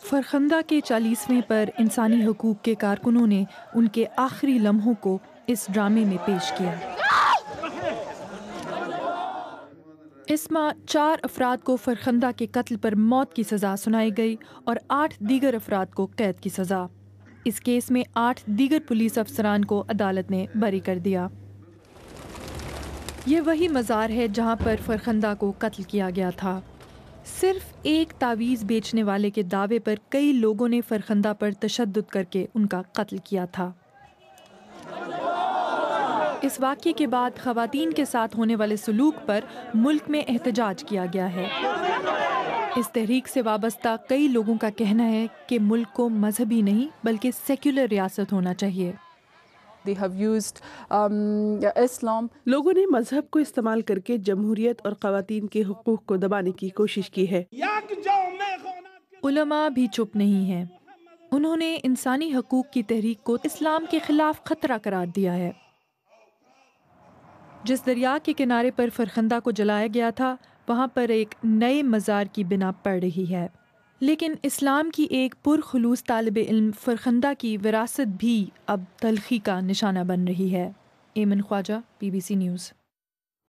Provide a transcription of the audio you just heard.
فرخندہ کے 40ویں پر انسانی حقوق کے کارکنوں نے ان کے آخری لمحوں کو اس ڈرامے میں پیش کیا۔ اس ماہ 4 افراد کو فرخندہ کے قتل پر موت کی سزا سنائی گئی اور 8 دیگر افراد کو قید کی سزا۔ اس کیس میں 8 دیگر پولیس افسران کو عدالت نے بری کر دیا۔ یہ وہی مزار ہے جہاں پر فرخندہ کو قتل کیا گیا تھا۔ صرف ایک تعویذ بیچنے والے کے دعوے پر کئی لوگوں نے فرخندہ پر تشدد کر کے ان کا قتل کیا تھا۔ اس واقعے کے بعد خواتین کے ساتھ ہونے والے سلوک پر ملک میں احتجاج کیا گیا ہے۔ اس تحریک سے وابستہ کئی لوگوں کا کہنا ہے کہ ملک کو مذہبی نہیں بلکہ سیکولر ریاست ہونا چاہیے۔ لوگوں نے مذہب کو استعمال کر کے جمہوریت اور خواتین کے حقوق کو دبانے کی کوشش کی ہے۔ علماء بھی چپ نہیں ہیں۔ انہوں نے انسانی حقوق کی تحریک کو اسلام کے خلاف خطرہ قرار دیا ہے۔ جس دریا کے کنارے پر فرخندہ کو جلایا گیا تھا، وہاں پر ایک نئے مزار کی بنا پڑ رہی ہے۔ لیکن اسلام کی ایک پرخلوص طالب علم فرخندہ کی وراثت بھی اب تلخی کا نشانہ بن رہی ہے۔ ایمن خواجہ، BBC نیوز۔